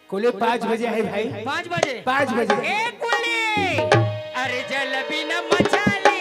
कुली 5 बजे है भाई। 5 बजे 5 बजे। ए कुली, अरे जल बिना मचाली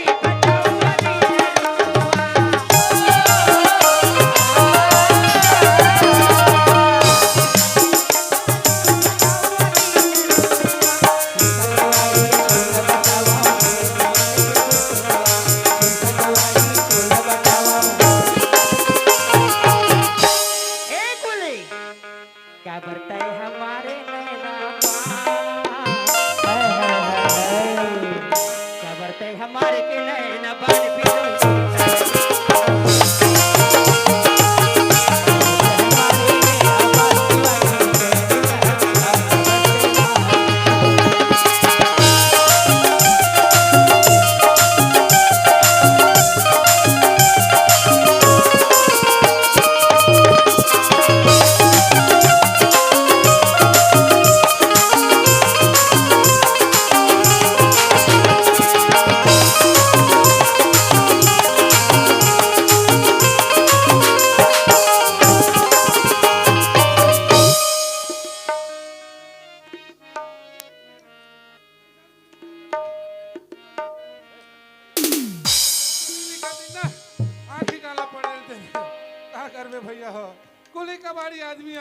भैया हो कुली कबाड़ी आदमी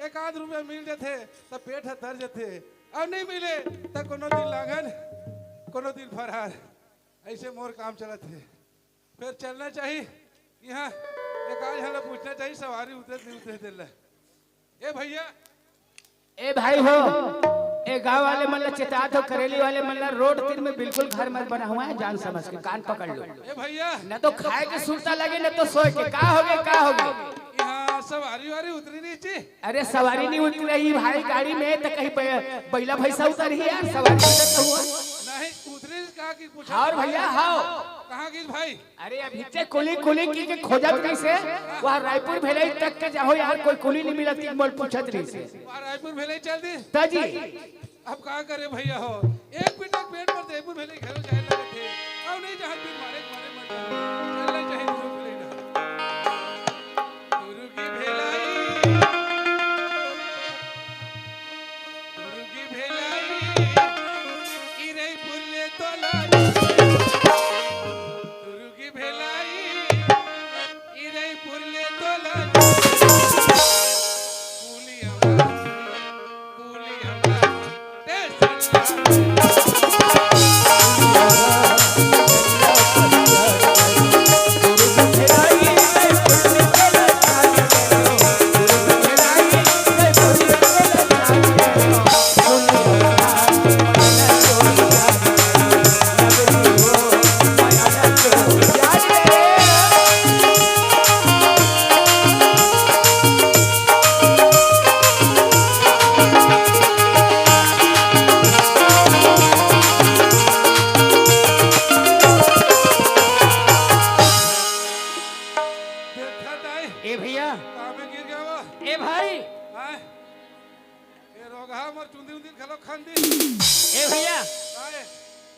एक आध रुपया मिल जाते तो पेट तर जाते और नहीं मिले तो कोनो दिन लागन कोनो दिन फरार ऐसे मोर काम चलत है। फिर चलना चाहिए यहाँ एक आज हमें पूछना चाहिए सवारी उतरे नहीं उतरे दिल ए भैया ए भाई हो ए गांव वाले मन चेता तो करेली वाले मन रोड तीर में बिल्कुल घर मत बना हुआ है, जान समझ के कान पकड़ लो। ए भैया न तो खाए के सुरता लगे न तो सोए के का होगे यहाँ सवारी वारी उतरी नहीं ची। अरे सवारी नहीं उतरी रही भाई गाड़ी में तो कहीं बैला भैंसा उतरी है यार, सवारी उतर हुआ नहीं उतरी कहा की पूछा और भैया हां कहां की भाई। अरे अभी से कुली कुली की के खोजत कैसे वहां रायपुर भेले तक के जाओ यार, कोई कुली नहीं मिलती मोल पूछत रही से रायपुर भेले चल दी ताजी। अब का करे भैया हो एक पिटक पेट पर देपुर भेले घर जाए लगे थे अब नहीं जहां भी मारे मारे मत चलना चाहिए गुरु भेले ना गुरु की भेलाई इरे पुरले तोला गुरु की भेलाई इरे पुरले तोला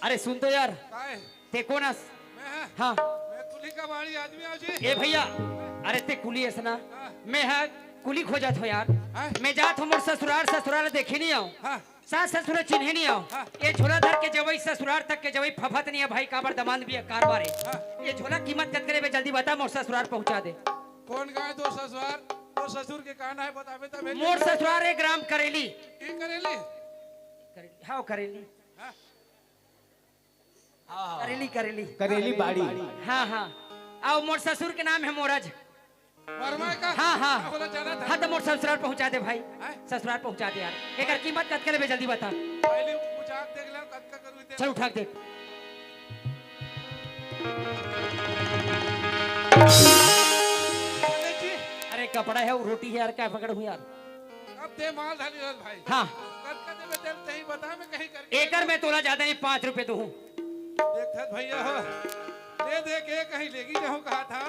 अरे सुन तो यार ते कोनस हाँ मैं कुली का बाड़ी आदमी आओ जी। ए भैया अरे ते कुली है ना मैं है कुली खोजत हो यार मैं जात हो मोर ससुराल देखे नहीं आओ सास ससुर चिन्हे नहीं आओ ये झोला धर के जवई ससुराल तक के जवई फफत नहीं है भाई काबर दमान भी है कारबार है ये झोला कीमत कत करे बे जल्दी बता मोर ससुराल पहुंचा दे। कौन गाय तो ससुराल तो ससुर के कहना है बतावे तब मोर ससुराल एक ग्राम करेली की करेली हाँ करेली करेली करेली करेली बाड़ी हाँ हाँ आओ मोर ससुर के नाम है मोरज वर्मा का हाँ हाँ हाँ तो मोर ससुराल पहुंचा दे भाई ससुराल पहुंचा दे यार एक कीमत कत करे बे जल्दी बता पहले पूछा देख ले कत का करू चल उठा देख अरे कपड़ा है वो रोटी है यार, क्या पकड़ हूँ यार। अब ते माल धाली हो भाई। हाँ कद में तेल सही बता, मैं कहीं करके एकर में तोला ज्यादा नहीं, 5 रुपए दूँ। देखत भैया हो, दे दे के कहीं लेगी जाऊँ कहा था,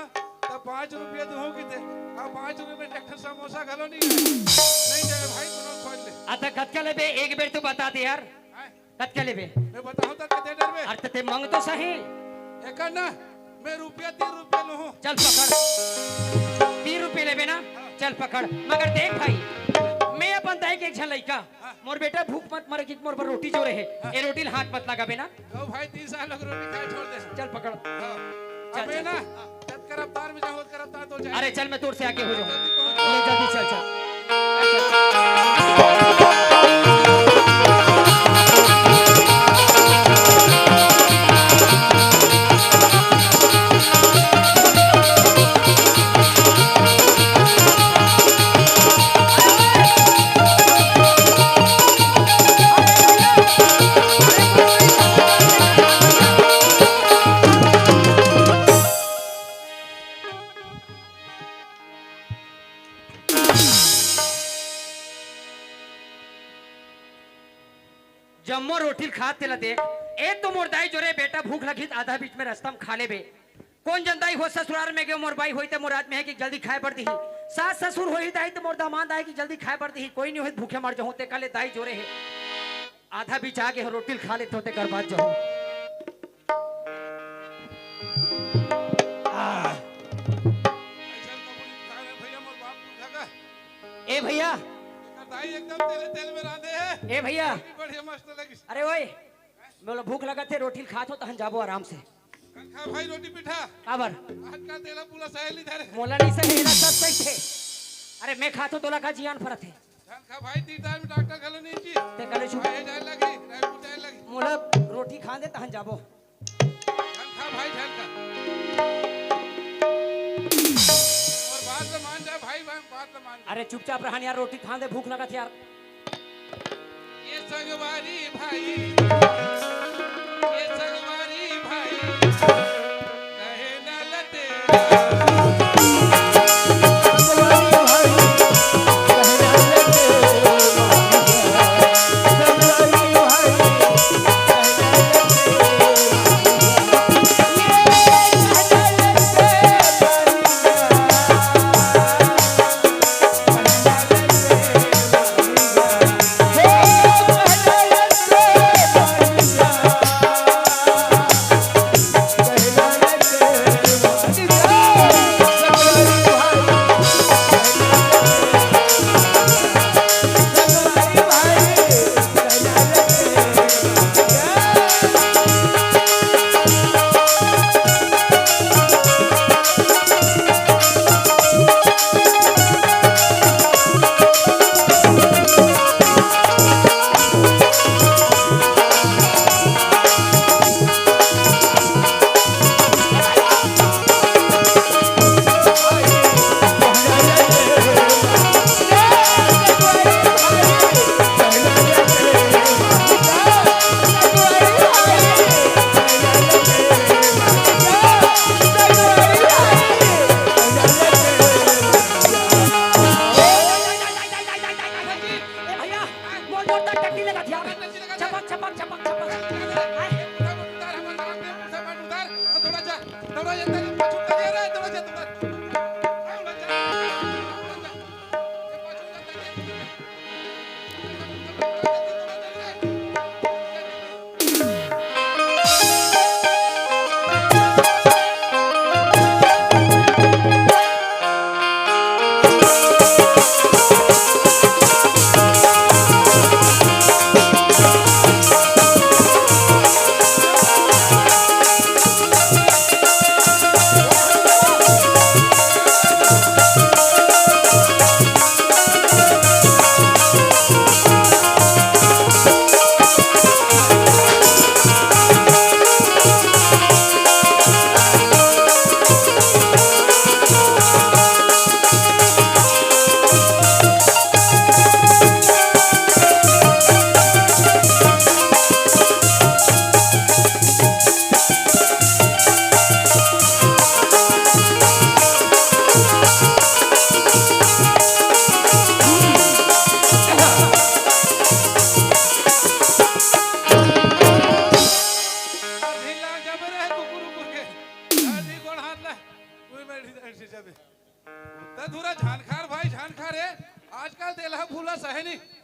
तब 5 रुपये दूँ की थे। अब 5 रुपये में एक समोसा घलो नहीं है। नहीं जाए भाई, कोनो खोल ले। आता कद क्या लेबे, एक बेर तो बता दे यार, कद क्या लेबे। मैं बताऊँ तो कितने डर में। अरे ते मांग तो सही। एक ना मैं रुपया 3 रुपये लूँ। चल पकड़, 3 रुपये लेबे ना, चल पकड़। मगर देख भाई, मैं अपन दाई के एक झन लइका, मोर बेटा भूख मत मरे कि मोर पर रोटी जो रहे, ये रोटी हाथ मत लगाबे ना। ओ भाई 3 साल लोग रोटी खाए छोड़ दे। चल पकड़। अब मैं ना जब करफ्तार में जाऊँ करफ्तार तो जाए। अरे चल मैं तोर से आगे हो जाऊँ, जल्दी पहुंच। ले जल्दी चल चल। जम्मो रोटी खात तेला देख, ए तो मोर दाई जोरे बेटा भूख लगी आधा बीच में रास्ता में खा लेबे। कौन जन दाई हो ससुराल में गए मोर बाई होई ते मोर आदमी है कि जल्दी खाए पड़ दी। सास ससुर होई दाई तो मोर दामाद आए कि जल्दी खाए पड़ दी। कोई नहीं होई भूखे मर जाऊं ते काले दाई जोरे है, आधा बीच आगे हो रोटी खा लेते होते कर बात जाऊं। भैया मोर बाप खागा। ए भैया, दाई एकदम तेल में रांधे है। ए भैया, बढ़िया मस्त लगी। अरे ओए मोला भूख लगा थे, रोटी खात हो तहन जाबो आराम से। खा भाई रोटी पिठा। काबर आजकल तेला पूरा सहेली धरे। मोला नहीं सही ना सब सही थे। अरे मैं खातो तोला का जियान फरत है। खा भाई 3 टाइम डॉक्टर खलो नहीं जी। ते कले छु भाई जाए लगी, रायपुर जाए लगी। मोला रोटी खा दे तहन जाबो। खा भाई झल का। और बात में मान जा भाई, बात में मान। अरे चुपचाप रहन यार, रोटी खा दे, भूख लगा थे यार। ये संगवारी भाई, ये संगवारी भाई, कहे न लटे।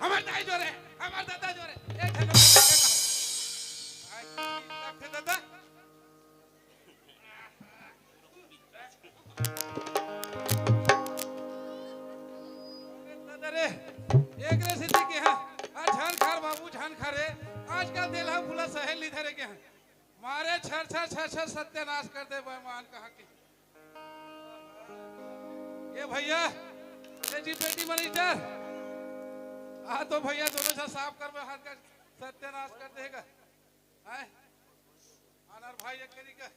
हमार दाई जोरे हमार दादा जोरे ए धनो आई रखे दादा दादा रे एक रे सिद्धि के हां आ झान खार बाबू झान खारे आजकल देला फुला सहेल धरे के हां मारे छर छर छर छर सत्यानाश कर दे बेईमान कहा के ये भैया ये जी पेटी मनीटर आ तो भैया दोनों से साफ कर में हर का सत्यानाश कर देगा हैं अनर भाई एक करी का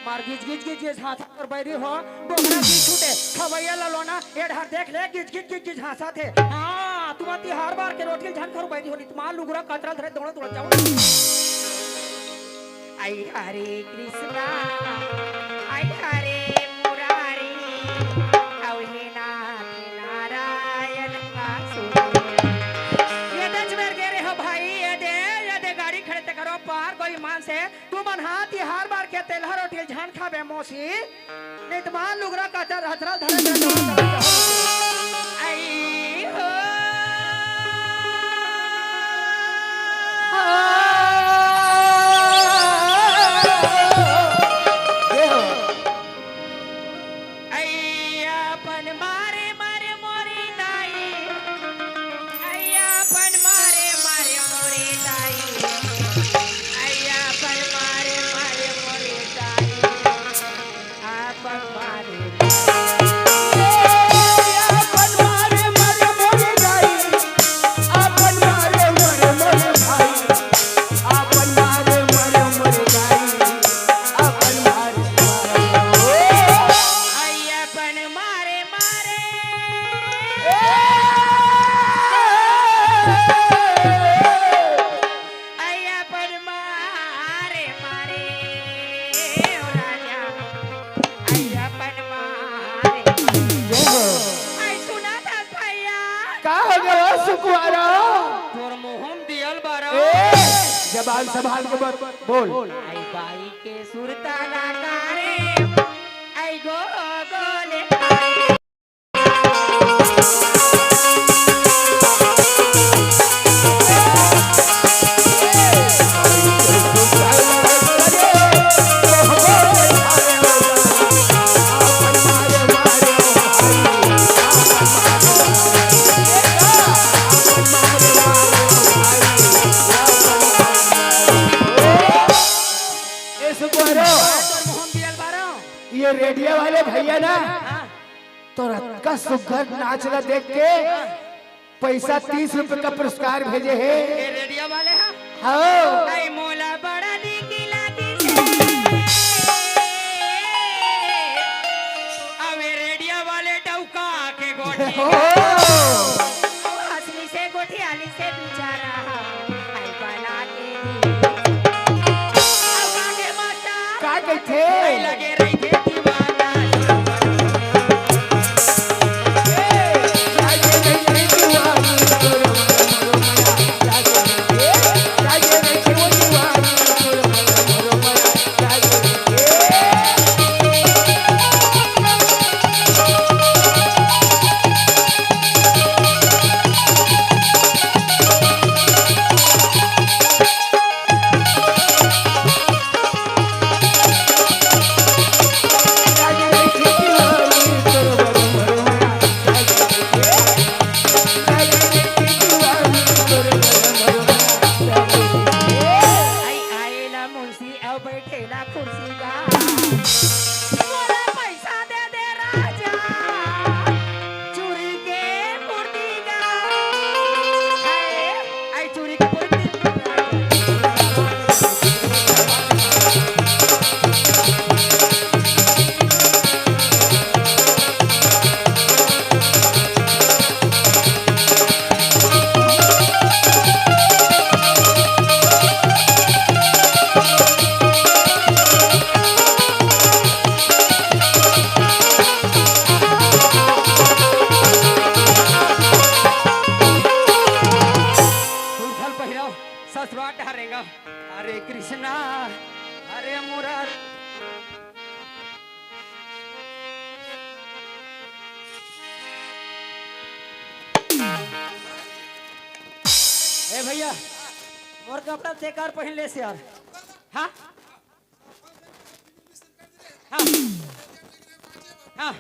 मार गिज गिज गिज गिज हाथ पर बैरी हो बोकरा की छूटे खवैया ललोना एढ़ देख ले गिज गिज गिज गिज हासा थे हां तुम तिहार बार के रोटी झन करू बैरी होली तुम लुगरा कतरा धरे दोड़ा दोड़ा जाओ आई हरे कृष्णा आई हरे मुरारी औ हे नाथ नारायण वासु ये दच मेर गे रे हो भाई ये दे गाड़ी खड़े ते करो पार कोई मान से तू मन हाथ हार बार के तेलहर रोटी झान खाबे मोसी नहीं तो मान लुगरा कतर हथरा धरे आई हो सुकुआरा तोर मुहम दियल बारा जबान संभाल के बोल। आई बाई के सुरता लगारे आई गो गोले ये रेडियो वाले भैया ना तो का सुघर नाचना देख के पैसा 30 रुपए का पुरस्कार भेजे है। ये रेडियो वाले हैं हाँ आई मोला बड़ा निकी लागी अबे रेडियो वाले डौका के गोटी असली से गोटी आली से बिचारा आई बना के अब आगे माता का कहते आई लगे रही थे दीवाना हरे कृष्णा हरे मुरारी ए भैया मोर कपड़ा बेकार पहन ले से यार हाँ हाँ हाँ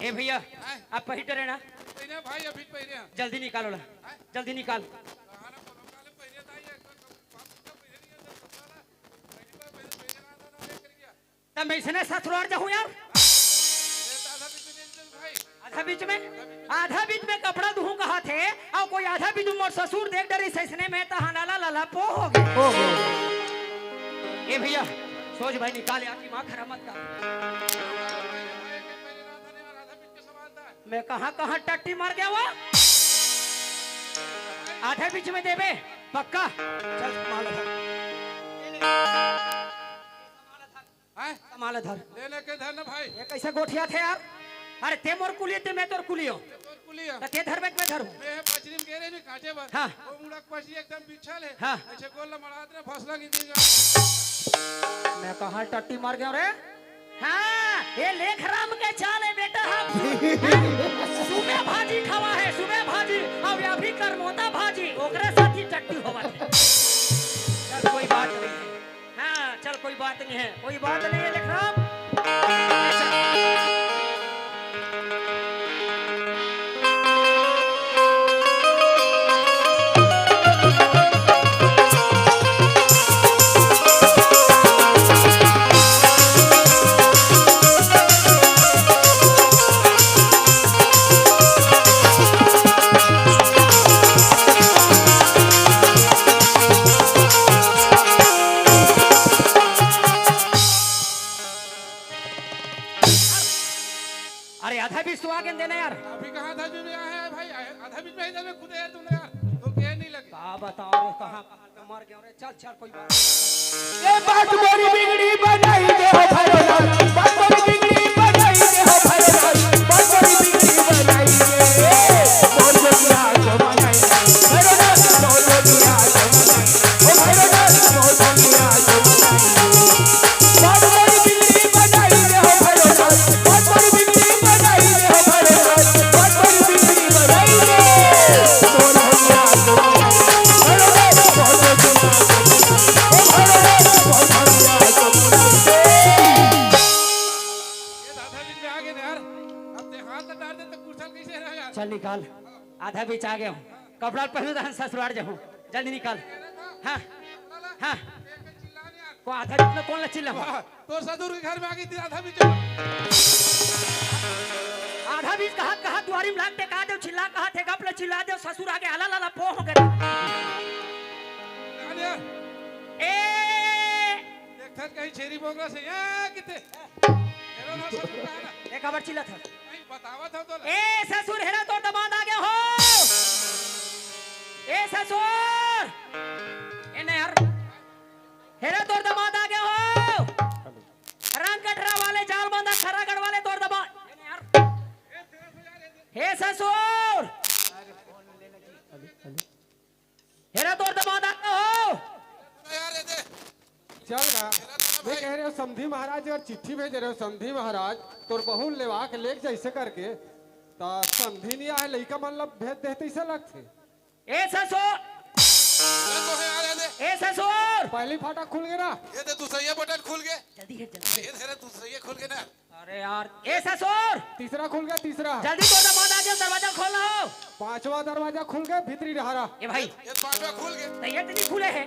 ए भैया आप पहन करे ना भाई अभी पहले जल्दी निकालो ला जल्दी निकाल तब मैं इसने ससुराल जाऊं यार आधा बीच में कपड़ा धुऊं कहा थे और कोई आधा बीच में ससुर देख डरी ससने में तो हनाला लाला पो हो गए ए भैया सोच भाई निकाल यार दिमाग खराब मत कर मैं कहाँ टट्टी मार गया वो आधे बीच में देवे पक्का चल कमाल धर लेने के धर ना भाई ये कैसे गोठिया थे यार अरे ते मोर कुलिए ते मैं तोर कुलियो ते धर में धर मैं पचरी में गेरे में काटे बस हां वो मुड़क पची एकदम बिछल है हां ऐसे गोल मड़ात ने फसला गिर मैं कहाँ टट्टी मार गया रे हाँ ये लेख राम के चाल है बेटा हम सुबह भाजी खावा है सुबह भाजी अब या भी करमोता भाजी ओकरे साथ ही टट्टी होवा है चल कोई बात नहीं है हाँ चल कोई बात नहीं है कोई बात नहीं है लेख राम आधा बीच तो आगे देना यार अभी कहाँ आधा बीच में आया है भाई आधा बीच में इधर में खुद यार तुमने यार तो क्या नहीं लगे क्या बताओ रे कहाँ मार गया रे चल चल कोई बात ये बात मोरी बिगड़ी बनाई दे हो भाई बात मोरी बिगड़ी चल निकाल, आधा बीच आ गया हूँ, कपड़ा पहनू दहन ससुराल जाऊँ, जल्दी निकाल। हाँ हाँ को आधा जितना कौन चिल्ला तो ससुर के घर में आ गई थी आधा भी आधा बीच कहा कहा दुआरी में लाग टेका दे चिल्ला कहा थे गपले चिल्ला दे ससुर आगे हला लाला पो हो गए ए देख थक कहीं छेरी बोगरा से या किते हेरो ना ससुर का है ना एक खबर चिल्ला था नहीं बतावा था तो ए ससुर हेरा तो दामाद आ गए हो ए ससुर ए नहीं यार हेरा तो दामाद आ गए हो रंग कटरा वाले जाल बंदा खरागढ़ वाले तोड़ दामाद हे ससुर हेरा तोड़ दामाद आ गए हो यार ये दे चल गा वे कह रहे हो समधी महाराज और चिट्ठी भेज रहे हो समधी महाराज तोर बहू लेवा के लेक जैसे करके ता समधी नहीं आए लइका मतलब भेज देते ऐसा लगते ए ससुर ये तो है यार ये दे ए ससुर पहली फाटा खुल गया ना ये दे दूसरा ये बटन खुल गया जल्दी है जल्दी ये तेरा दूसरा ये खुल गया ना अरे यार ए ससुर तीसरा खुल गया तीसरा जल्दी तो दामाद आ गया दरवाजा खोलो पांचवा दरवाजा खुल गया भीतरी रहा ए भाई ये पांचवा खुल गया तो ये नहीं खुले हैं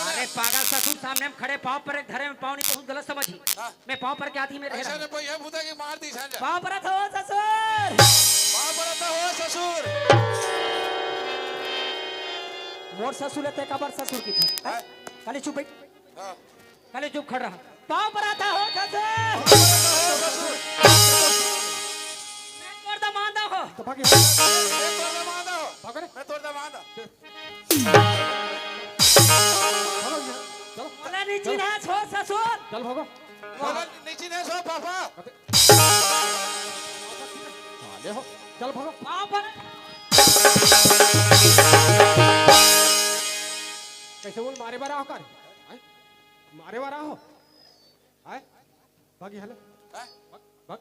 अरे पागल ससुर सामने हम खड़े पाँव पर धरे में पाँव नहीं बहुत गलत समझी मैं पाँव पर क्या थी मेरे ऐसा ने कोई है भूता की मार दी सांझा पाँव पर था वो ससुर वहां पर आता हो ससुर मोर ससुर ते कबर ससुर की था खाली चुप बैठ हां खाली चुप खड़ रहा पाँव पर आता हो ससुर मैं तोड़ दामाद हो तो भागी मैं तोड़ दामाद हो भागो मैं तोड़ दामाद चलो बोला नीचे ना छो ससुर चल भागो बोला नीचे ने सो पापा ले हो चल भागो पाँव पर कैसे बोल मारे बारा हो कर मारे बारा हो आए भागी हले भाग भाग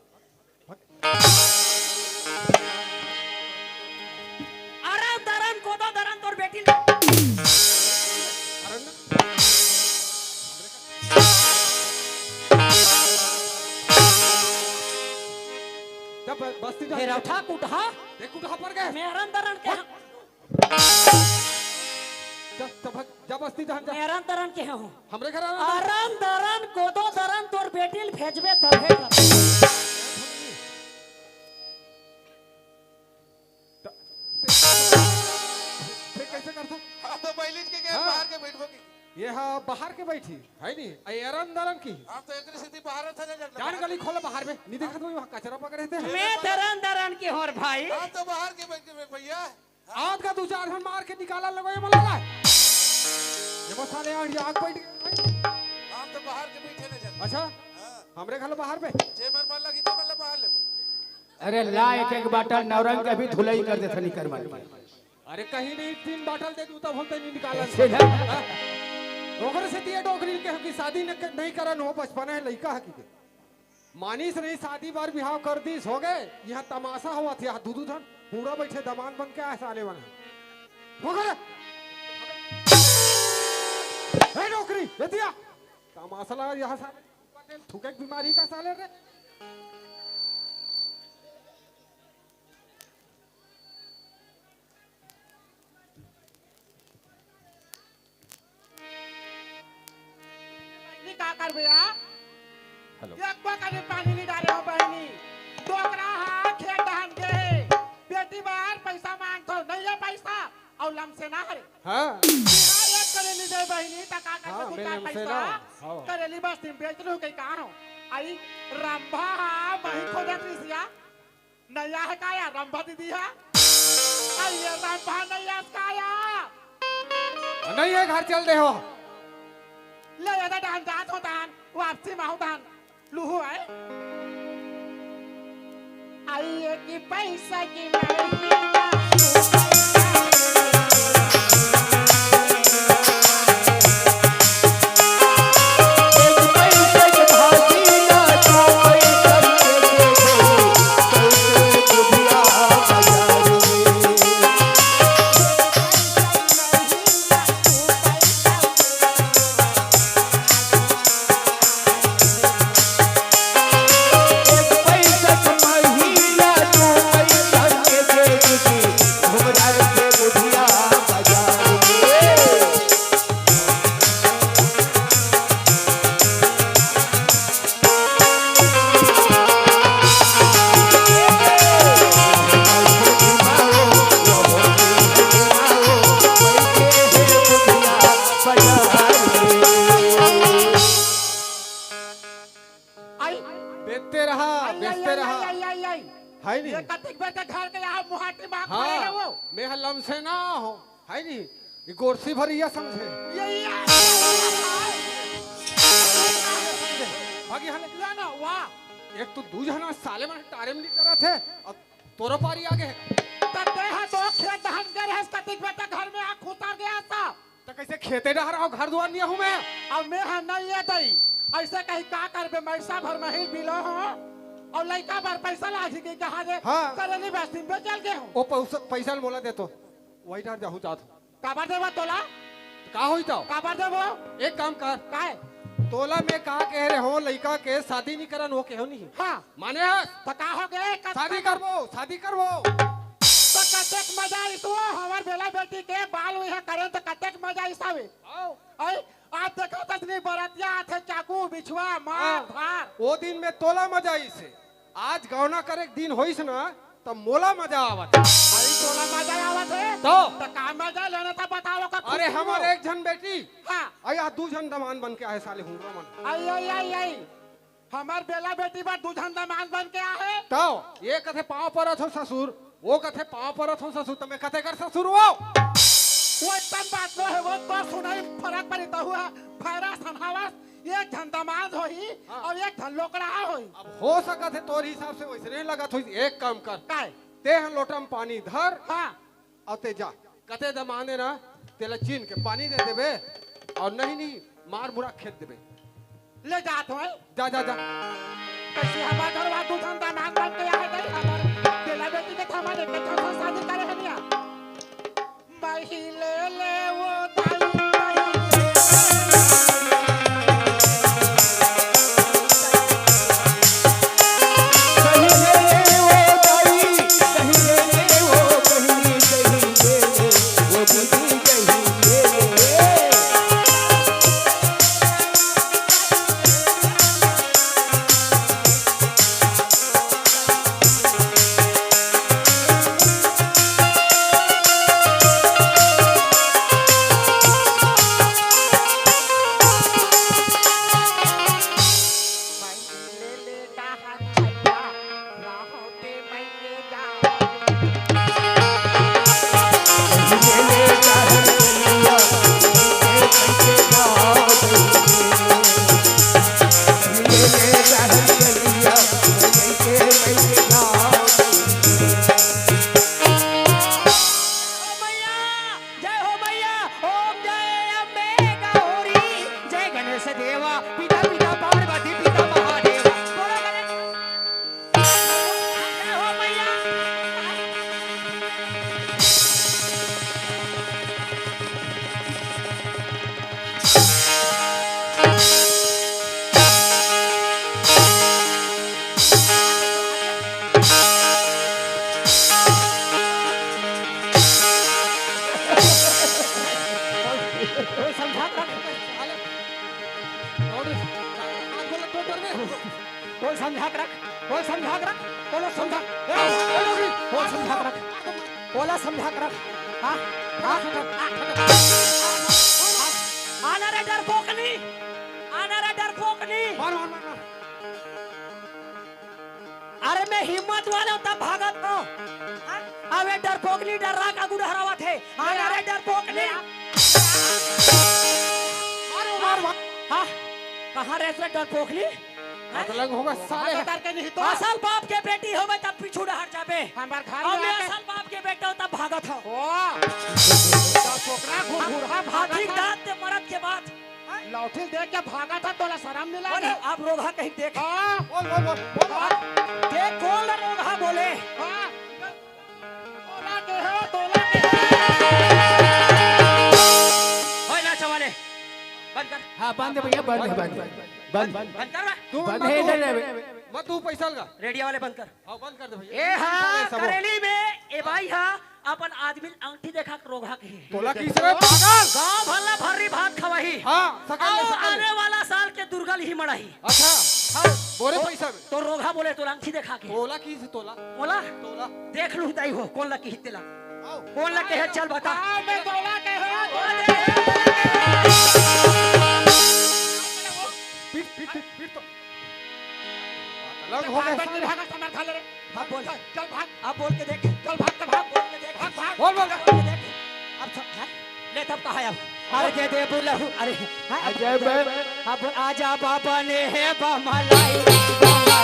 अरे दरन को दो दरन तोर बेटी अरे ना जब बस्ती जा मेरा उठा कुठा देख कहाँ पर गए मेरा दरन के जब बस्ती जा मेरा दरन के हो हमरे घर आना अरन दरन को दो दरन तोर बेटी भेजबे तबे कर फिर कैसे करता हम तो पहले के गए बाहर के बैठ होगी ये हाँ बाहर के बैठी है नहीं अरन दरन की हम तो एक सीधी बाहर था ना जान गली खोलो बाहर में नहीं देखा तुम वहाँ कचरा पकड़े थे मैं दरन दरन के होर भाई हम तो बाहर के बैठ के भैया आज का दो चार घंटा मार के निकाला लगो ये मलाला ये बस साले आग बैठ गए हम तो बाहर के बैठे ना जाते अच्छा हमरे घर बाहर पे जे मर मर लगी तो मतलब बाहर ले अरे ला एक एक बाटल नवरंग का भी धुलाई कर देता निकर मार अरे कहीं नहीं 3 बाटल दे दूं तब बोलते नहीं निकाला से ना ओकरे से दिए डोकरी के की शादी नहीं करन हो बचपन है लइका हकी के मानिस नहीं शादी बार बिहाव कर दीस हो गए यहाँ तमाशा हुआ था दूधू धन पूरा बैठे दमान बन के साले बना हो गए ए डोकरी दे दिया तमाशा लगा यहाँ साले थूके बीमारी का साले रे का कर भैया हेलो एक बकरी पानी नहीं डाले हो बहनी डोकरा हां खेत धान के बेटी बाहर पैसा मांगतो नहीं है पैसा और लम से ना हरे हां बिहार एक करेली दे बहनी ता का हाँ, कर बेलम से पैसा ना। हाँ। करेली बस तुम बेच लो कहीं कहां हो आई रंभा वही खोजत रिसिया नया है काया रंभा दीदी है आई ये रंभा नया काया नहीं है घर चल दे हो ले जा डान जात हो दान वापसी माहू दान लूहू है आई की पैसा की मैं पैसा कमाई बेचते रहा बेचते रहा है ये नहीं। कतिक बेटे घर के यहाँ मुहाटी मार हाँ है वो मैं हल्लम से ना हो है नहीं। ये गोरसी भरी या समझे यही भागी हले। ना वाह एक तो दूज है ना साले में टारे में नहीं करा थे अब तोरो पारी आगे है। तब है तो खेत धान कर है कतिक बेटे घर में आँख उतार गया था तो कैसे खेते डह रहा हूँ घर दुआर नहीं हूँ मैं। अब मैं है नहीं है दई ऐसे कहीं का करबे मैसा भर में ही बिलो हो और लड़का भर पैसा लागी के कहा दे हाँ। करेली बस्ती पे चल गए हो ओ पैसा मोला दे तो वही डार जाहू जात काबर देवा तोला का होई तो काबर देवो एक काम कर काय तोला में का कह रहे हो लड़का के शादी नहीं करन हो केहू नहीं हाँ माने है तो का हो गए शादी करबो तो कतेक मजा इसो हमार बेला बेटी के बाल हुई है करे तो कतेक मजा इसावे आई आप देखो तसनी बरतिया थे चाकू बिछुआ मार धार वो दिन में तोला मजा आई से आज गौना करे दिन होइस ना तब मोला मजा आवत। अरे तोला मजा आवत है तो का मजा लेने था बताओ का अरे हमारे एक जन बेटी हाँ अया दू जन दमान बन के आए साले हुंडरा मन। आई आई आई आई हमार बेला बेटी बार दूधन दमान बन के आए तो ये कथे पाँव परत हो ससुर वो कथे पाँव परत हो ससुर तुम्हें कथे कर ससुर हो वो एकदम बात नो है वो तो सुनाई फर्क पड़ी तो हुआ फैरा सनहावस एक धन दमाद होई और एक धन लोकड़ा होई अब हो सकत है तोर हिसाब से वैसे नहीं लगत होई। एक काम कर काय ते हम लोटम पानी धर हाँ और ते जा कते दमाने ना तेला चीन के पानी दे देबे और नहीं मार मुरा खेत देबे ले जात हो जा जा जा कैसे हमार घर वा दूधन दमाद बन के आए गई हमार बेला बेटी के थमा दे के थमा शादी करे है निया महिले ले वो बोल समझा के रख, बोल समझा के रख, बोलो समझा, बोल समझा के रख, बोला समझा के रख, हाँ हाँ आना रे डरपोकनी, आना रे डरपोकनी, मार मार मार अरे मैं हिम्मत वाला तब भागत को, अबे डरपोकनी डरा का गुड़ हरावा थे, आना रे डरपोकनी, मार मार हाँ कहाँ रह से डरपोकनी? अतलंग होगा साले बता के नहीं तो असल बाप के बेटी हो तब पीछू हट जाबे हमार घर और में मैं आके असल बाप के बेटा हो तब भागत हो ओ तो छोकरा घुर हाथी भागा था दांत ते मरद के बाद लौठी देख के भागा था तोला शर्म नहीं बोले लगी आप रोगा कहीं देख हां बोल बोल बोल बोल देख कौन रोगा बोले हां तोला के हो तोला के होय ना चवाले बंद कर हाँ बंद है भैया बंद है बंद बंद बंद कर बे तू बंद है नहीं मत तू पैसा लगा रेडियो वाले बंद कर हां बंद कर दे भैया ए हां करेली में ए भाई हां अपन आदमी अंगठी देखा के रोगा के तोला किस रे पागल गांव भला भरी भात खवाही हां सकल और सकल आने वाला साल के दुर्गल ही मड़ाही अच्छा हां बोरे पैसा में तो रोगा बोले तो अंगठी देखा के तोला किस तोला बोला तोला देख लू दाई हो कौन लकी हितेला आओ कौन लके है चल बता हां मैं तोला के हो पीट पीट पीट पीट तो लग हो गए भाग भाग कमर खा ले रे हाँ बोल चल भाग अब बोल के देख चल भाग के भाग बोल के देख भाग भाग बोल बोल बोल के देख अब सब हाँ? ले तब कहा अब अरे दे दे बुलहु अरे हाँ, अब अजय भाई अब आजा बाबा ने है बमलाई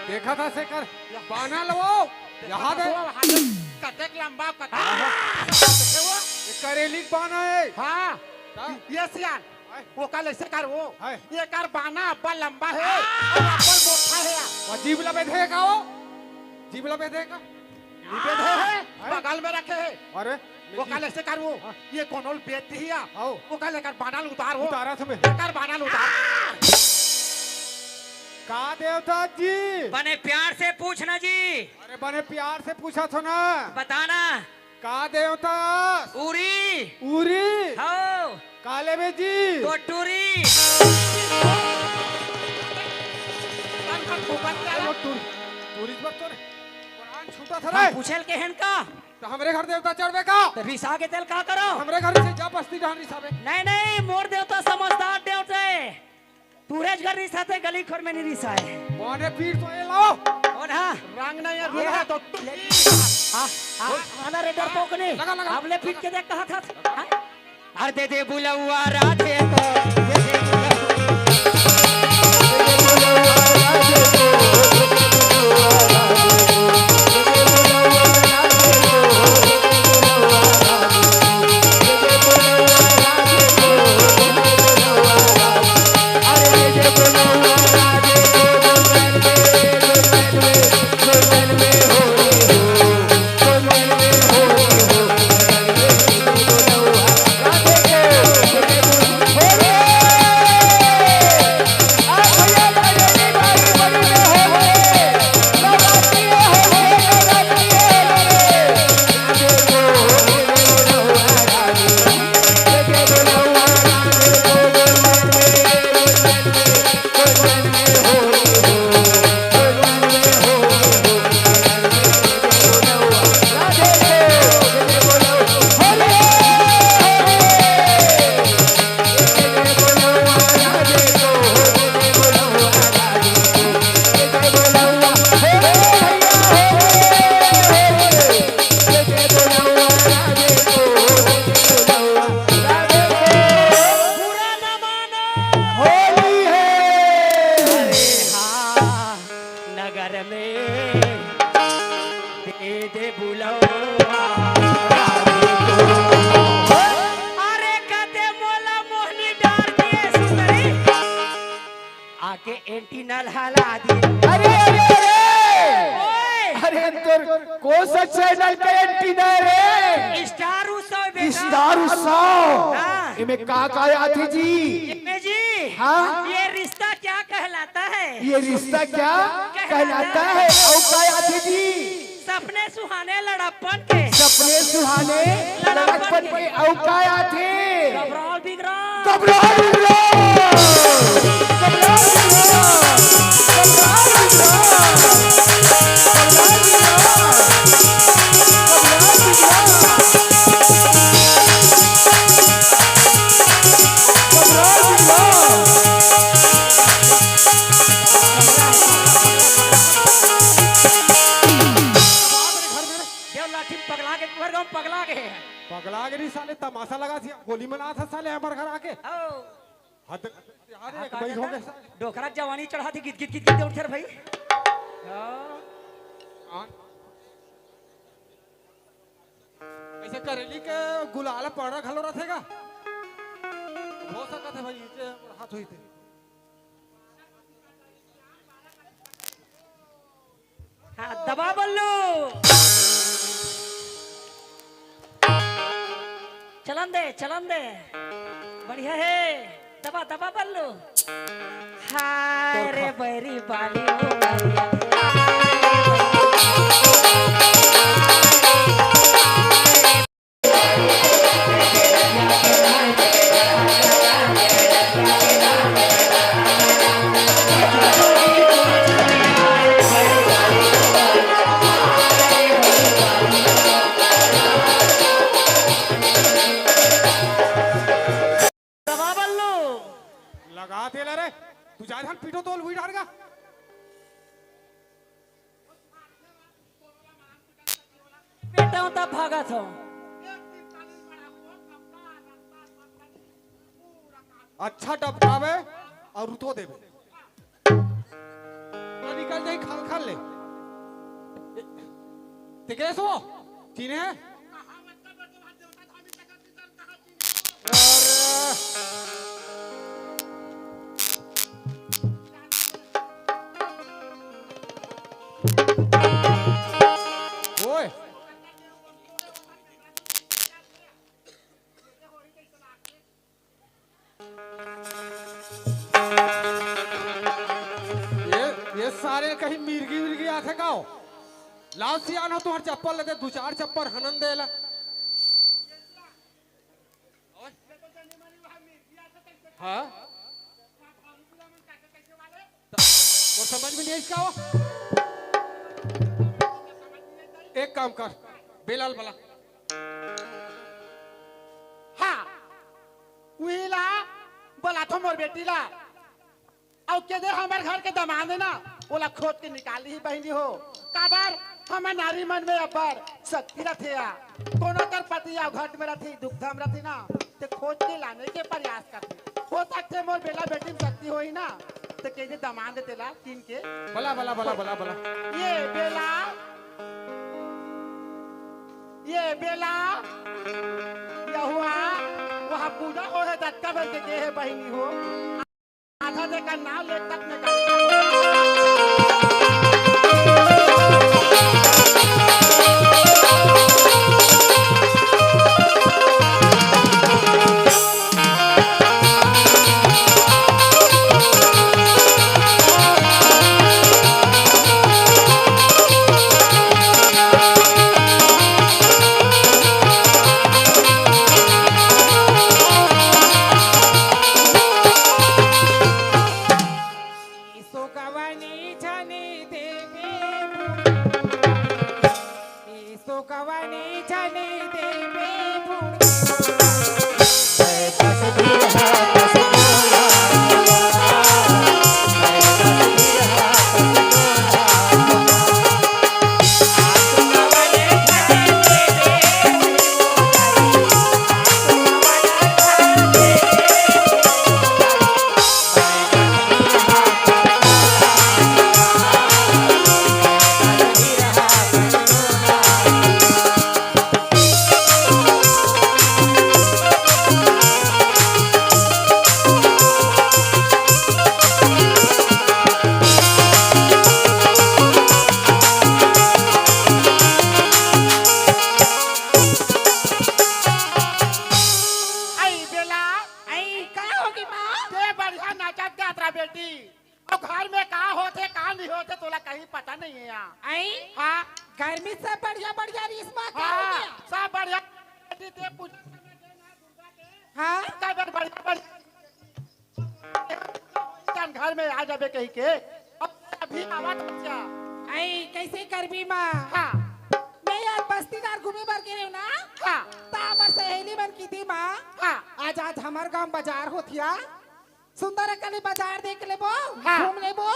देखा था से कर बाना लो यहाँ दे कतेक लंबा कतेक ये करेली बाना है हाँ हाँ? ये सियान वो कल ऐसे कर वो है। ये कर बाना अब्बा लंबा है और अब्बा मोटा है और जीभ लबे देगा वो जीभ लबे देगा बेद है बगल में रखे है अरे वो कल ऐसे कर वो ये कोनोल बेच दिया आओ वो कल लेकर बाना उतार हो उतारा तुम्हें लेकर बाना उतार का देवता जी बने प्यार से पूछना जी अरे बने प्यार से पूछा था ना बताना का देवता उरी उरी हो काले में जी तो टूरी टूरिस्ट वक्त तो कुरान छूटा था हाँ, रे पूछल के हन का तो हमरे घर देवता चढ़वे का तो रिसा के तेल का करो हमरे घर से जा बस्ती जहां रिसावे नहीं नहीं मोर देवता समझदार देवता है तूरेज घर रिसा थे गली खोर में नहीं रिसा है माने पीर तो ये लाओ और हाँ रंग नहीं है ये रूह है तो आना रे डर पोकने लगा, लगा। अब ले पीट के देख कहा था हाँ? अरे दे दे बुलवा राधे को दे दे बुलवा आके एंटीनल हला दिए अरे अरे अरे ओए अरे तोर कौन सा चैनल पे एंटीना रे स्टार उत्सव बेटा स्टार उत्सव हाँ। इमे का आती जी इनमें जी हाँ। ये रिश्ता क्या कहलाता है ये रिश्ता क्या कहलाता है और का आती जी सपने सुहाने लड़प्पन के सपने सुहाने लड़कपन के और का आती घबराओ बिगड़ाओ घबराओ पगला के पगला के नहीं साले तमाशा लगा थी गोली मना था साले हमारे घर आके आओ हद यार एक भाई हो गए साले डोकरा जवानी चढ़ा थी गित गित गित गित उठ भाई ऐसे करेली के गुलाल पड़ा खलो रहा थेगा हो सका थे भाई इसे हाथ हुई थे हाँ दबा बल्लू चलन दे बढ़िया है दबा दबा बल्लू हाय रे बैरी बाली ओ बैरिया। दबा बल्लू लगा दे रे तू जा धान पीटो तो वही डाल गा बेटा हूं तब भागा था अच्छा टपकावे और रुतो देवे तो निकल जाई खाल खाल ले तिकेश हो चीने है ओए ये सारे कहीं मिर्गी विर्गी आथे गाओ लाओ सियान हो तुम्हार चप्पल लेते दो चार चप्पल हनन देला हाँ वो समझ में नहीं है इसका वो एक काम कर बेलाल बला हाँ उहीला बोला तो मोर बेटी ला और के दे हमारे घर के दमाद है ना बोला खोद के निकाली ही बहनी हो काबर हमार नारी मन में अबर शक्ति रथे या कोनो तर पति या घट में रथी दुखधम रथी ना ते खोज के लाने के प्रयास करते हो सकते मोर बेला बेटी में शक्ति होई ना तो के दे दमाद तेला तीन के बला बला बला बला बला ये बेला यहुआ वहाँ पूजा हो है दत्ता भर के है बहनी हो आधा देखा नाम ले तक में घर में आ जाबे कही के अभी आवाज आई कैसे करबी माँ हाँ मैं यार बस्तीदार घूमे बर के रही ना हाँ ता हमर सहेली बन की थी माँ हाँ आज आज हमार गांव बाजार होतिया सुंदर कली बाजार देख लेबो हाँ। घूम लेबो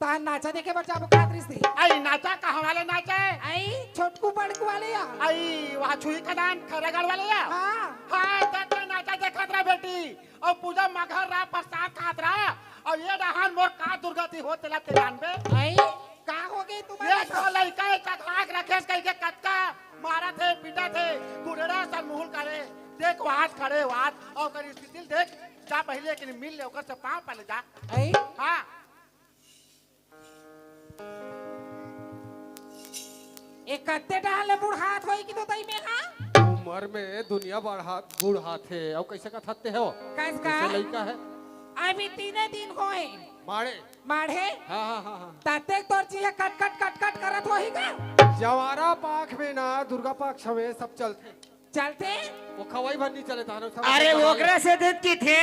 ता नाचा देखे बर जाबो कादरी से आई नाचा कहाँ वाले नाचा है आई छोटकू बड़कू वाले या आई वहाँ छुई खदान खरेगढ़ वाले या हाँ हाँ तते नाचा देखत रहा बेटी और पूजा मगर रहा प्रसाद खात रहा और ये दहान मोर का दुर्गति हो तेला तेरान पे आई का हो गई ये तुम्हारे तो लड़का एक खाक रखे कहीं के कटका मारा थे पीटा थे गुड़ेरा सनमुहल करे देख वहां खड़े वहां और कर स्थिति देख जा पहले कि मिल ले ओकर से पांव पले जा आई हाँ एक कत्ते डाले बुढ़ात होई की तो तई में हां उम्र में दुनिया बूढ़ा थे और कैसे का थते हो कैस का कैसे लड़का है अभी 3 दिन होए मारे माढ़े हाँ हाँ हाँ हाँ ताते तोर चीज कट कट कट कट करत होही का जवारा पाख में ना दुर्गा पाख में सब चलते चलते वो खवाई भरनी चले तानो सब अरे ओकरा से देख की थे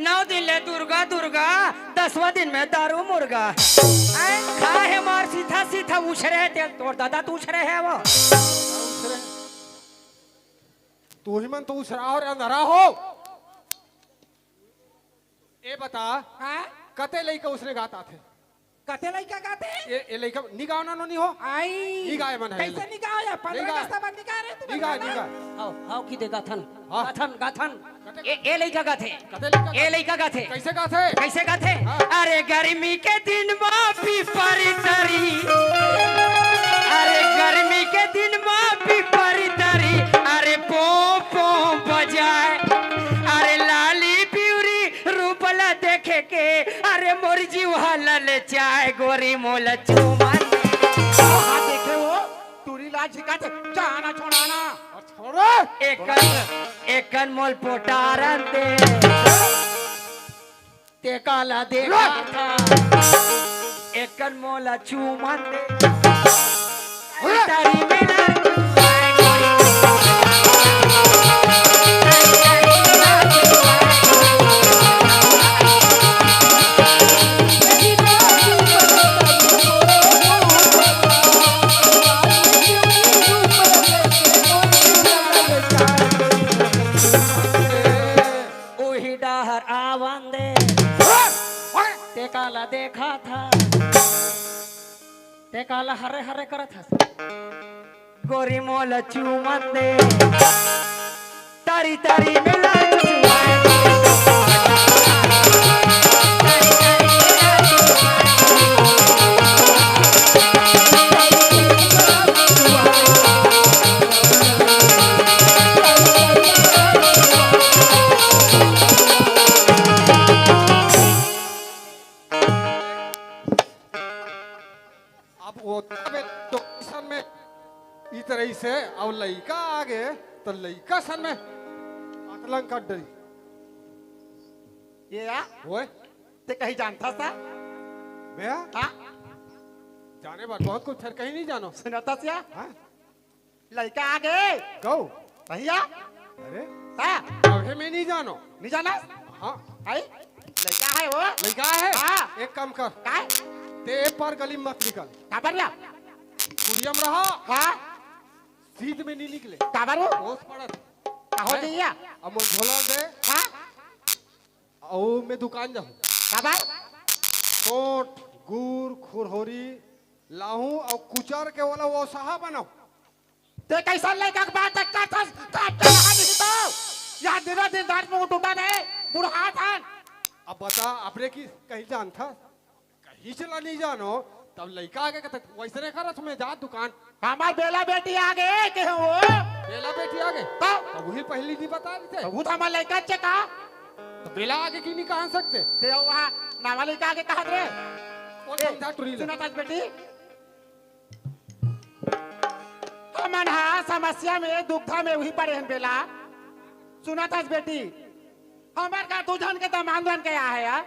9 दिन ले दुर्गा दुर्गा 10वां दिन में दारू मुर्गा खा है मार सीधा सीधा उछरे ते तोर दादा तू उछरे है वो तू ही मन तो उसरा और अंधरा हो। ए बता हाँ कते लइका उसने गाता थे? कते लइका गाते ए लइका निगाह ना नो नहीं हो। आई निगाह मन है। कैसे निकाह या 15 निगाह। अगस्त बन निकाह रे तू निगाह निगाह आओ आओ की दे गाथन हाँ। गाथन गाथन ए लइका गाथे कते लइका ए लइका गाथे कैसे गाथे? कैसे गाथे? हाँ। अरे गर्मी के दिन माफी परी तरी, अरे गर्मी के दिन माफी परी तरी, अरे पो पो बजाए, अरे लाली प्यूरी रूपला देखे के, अरे मोर जीव हलल चाय गोरी मोल चुमन हाँ देखे वो टूरी लाल झिकाते जाना छोड़ाना और छोड़ो एकन मोल पोटारन दे ते काला देखा था, एकन मोल चुमन दे तारी मेला ओही डहर आवन दे ते काला देखा था, ते काला हरे हरे करत हस गोरी मोल चुमन दे तारी तारी मेला चुमाए अब वो तो सन में इस तरह से अब लइका आगे तो लइका सन में अकलंग कर डरी ये या ओए ते कहीं जानता था भैया हाँ जाने बात बहुत कुछ फिर कहीं नहीं जानो। सुनता सिया हाँ लड़का आ गए गौ भैया अरे हाँ अभी मैं नहीं जानो। नहीं जाना हाँ आई लड़का है वो लइका है। हाँ। एक काम कर का ते पर गली मत निकल, काबर या कुड़ियम रहा हाँ सीध में नहीं निकले काबर हो ओस पड़त कहो दिया अब मोल झोला दे हाँ और मैं दुकान जाऊँ काबर कोट गुड़ खुरहोरी लाहू और कुचर के वाला वो सहा बनाओ। ते कैसा लड़का के बात करता था काट नहीं तो यहाँ दिनों दिन रात में उठा नहीं बुढ़ा था अब बता अपने की कहीं जान था कहीं चला नहीं जानो तब लड़का आगे कहते वैसे नहीं करा तुम्हें जा दुकान हमार बेला बेटी आ गए के वो बेला बेटी आगे तो अब वही पहली नहीं बता रहे थे वो तो हमार लड़का चेका तो बेला आगे की नहीं कहा सकते ते वहाँ नावा लड़का आगे कहा रे वो समझा टुरी ले सुना था बेटी हमन हाँ समस्या में दुग्धा में वही पड़े हैं बेला सुना था बेटी हमार का तुझन के दमान बन के आया है यार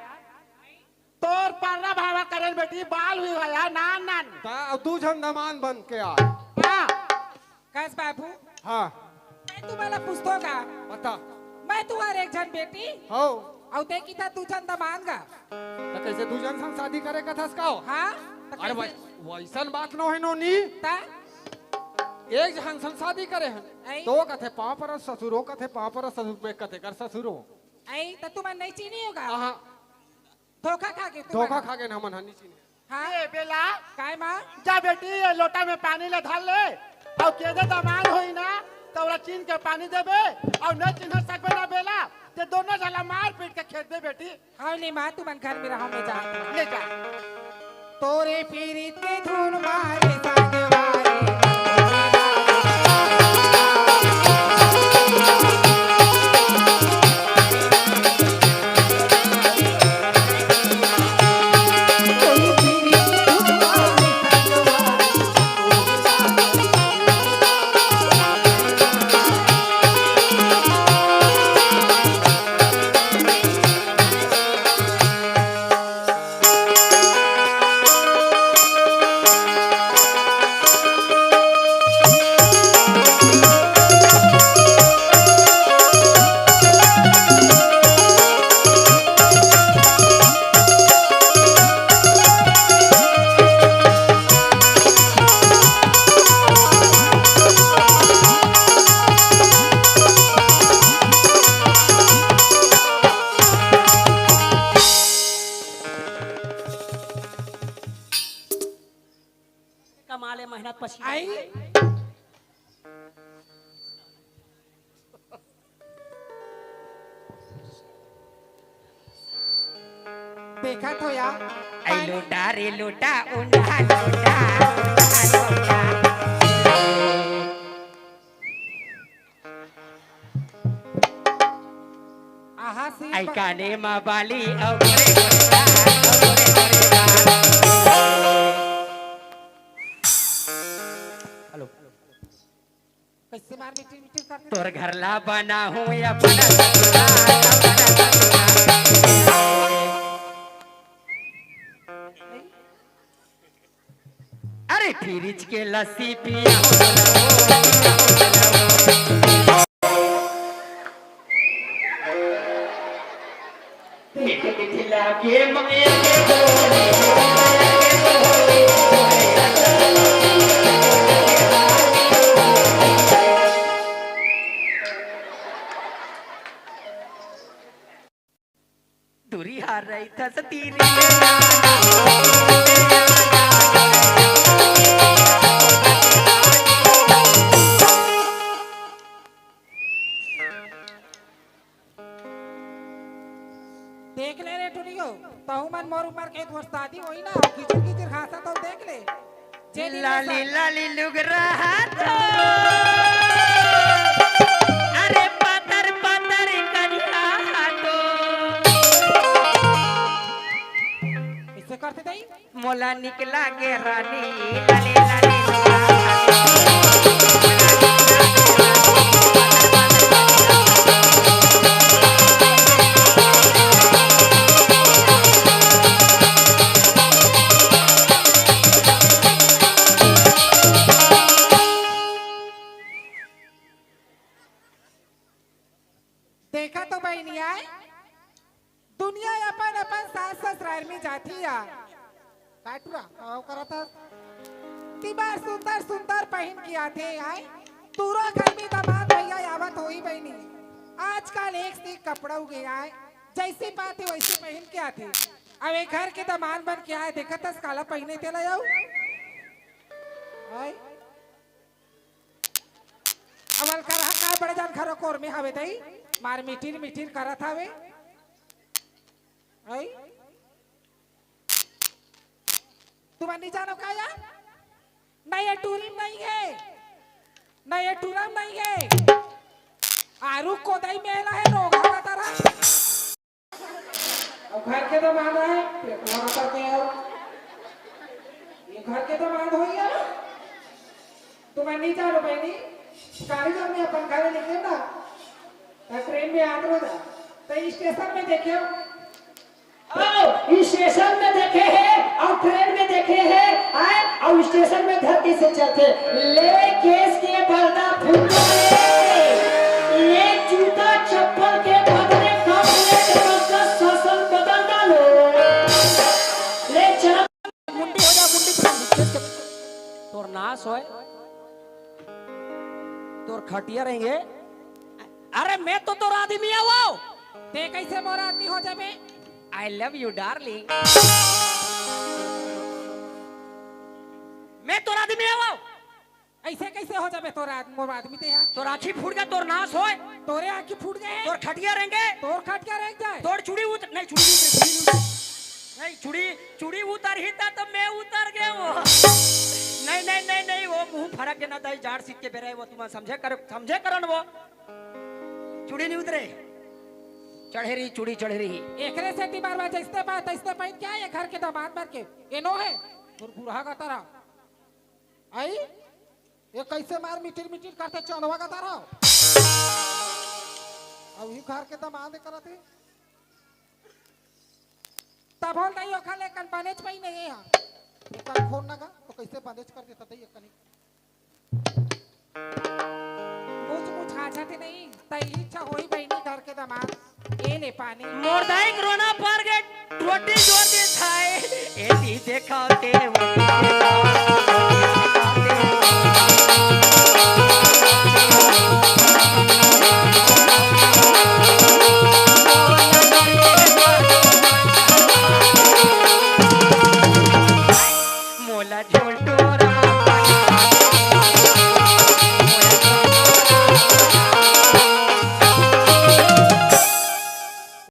तोर परना भावा करे बेटी बाल हुई है यार नान नान ता तू झंडमान बन के आ हाँ कस बाबू हाँ मैं तुम्हाला पूछतो का बता मैं तुम्हारे एक जन बेटी हो औ ते की था तुझन दमान का तो कैसे तू जन संग शादी करे का था का हाँ तो अरे कैसे? वैसन बात न है नो नी ता एक जहां संग शादी करे हैं आई? तो कथे पाँव पर ससुरो कथे पाँव पर ससुर पे कथे कर ससुरो आई तो तुम्हारे नहीं चीनी होगा हाँ धोखा खा के धोखा खा के ना मन हनी चीनी हाँ ए बेला काय माँ जा बेटी ये लोटा में पानी ले धार ले और केदे दमान होई ना तो ओला चीन के पानी देबे और न चिन्ह सकबे ना बेला ते दोनों जला मार पीट के खेत दे बेटी हाँ नहीं माँ तुम घर में रहो मैं जा ले जा तोरे पीरित के धुन मारे साजवारे देखा तो या ऐ लोटा रे लोटा उंडा लोटा लोटा आहा सी ऐ काने मा बाली औ गोरे गोरे गाल औ गोरे गोरे गाल हेलो कैसे मार मिट्टी मिट्टी करते तोर घर ला बना हूँ अपना ससुराल अपना ससुराल अरे फ्रिज के लस्सी पिया मीठे मीठे लागे मंगिया के बोले दूरी हार रही था सतीरी देख ले रे टुनियो तहु मन मोर उमर के दोस्त शादी होई ना किचर किचर खासा तो देख ले जेनी लाली लाली लुग रहा तो अरे पतर पतर करिया तो इसे करते दई मोला निकला गे रानी लाली लाली लुग रहा देखा तो बहनी आए दुनिया अपन अपन सास ससुराल में जाती या काटुरा आओ करा था तिबार सुंदर सुंदर पहन के आते आए पूरा घर में दामाद भैया आवत होई बहनी आजकल एक से एक कपड़ा उगे आए जैसी बात है वैसे पहन के आते अब एक घर के दामाद बन के आए देखा था काला पहने थे लाओ आए अवल कर का बड़े जान खरो कोर में हवे दई मार मिटिर मिटिर करत हवे आई तुम नहीं जानो का या नहीं ये टूरिम नहीं है नहीं ये टूरम नहीं है आरू कोदाई मेला है रोगा का तरह अब घर के दामाद है पेटवा करके आओ ये घर के दामाद हो गया तुम नहीं जानो बहनी कारीगर में अपन घर लेके ना ट्रेन में आते हो तो स्टेशन में देखे इस स्टेशन में देखे हैं और ट्रेन में देखे हैं आए और स्टेशन में घर कैसे चलते ले केस के पर्दा फूटो ले जूता चप्पल के बदले का शासन बदल डालो ले चल मुंडी हो जा मुंडी तोर नाश होए तोर खटिया रहेंगे अरे मैं तो तोर आदमी हुआ ते कैसे मोर आदमी हो जाबे आई लव यू डार्लिंग मैं तोर आदमी हुआ ऐसे कैसे हो जाबे तोर आदमी मोर आदमी ते यार तोर आँखी फूट गया तोर नाश होए तोरे आंखें फूट गए तोर खटिया रहेंगे तोर खट क्या रह जाए तोर चूड़ी उतर नहीं चूड़ी उतर नहीं चूड़ी चूड़ी उतर ही था तो मैं उतर गया वो नहीं नहीं नहीं नहीं वो मुंह फरक के ना दाई जाड़ सीट के बेरे वो तुम समझे करन वो चूड़ी नहीं उतरे चढ़े रही चूड़ी चढ़े रही एकरे से ती बार बार जैसे बात ऐसे पहन क्या है घर के दामाद भर के ये नो है और बूढ़ा का तरह आई ये कैसे मार मिटिर मिटिर करते चौनवा का तरह अब ही घर के दामाद करते तब होल नहीं ओखा ले कन बनेज पई नहीं है ये कन खोन ना का तो कैसे बनेज कर देता था ये कनी मुझ आछाते नहीं तई इच्छा होई बहनी घर के दामाद ए ले पानी मोरदाई कोरोना पर के रोटी जोर दे खाए एती देखाते वो मोला झोल टोरा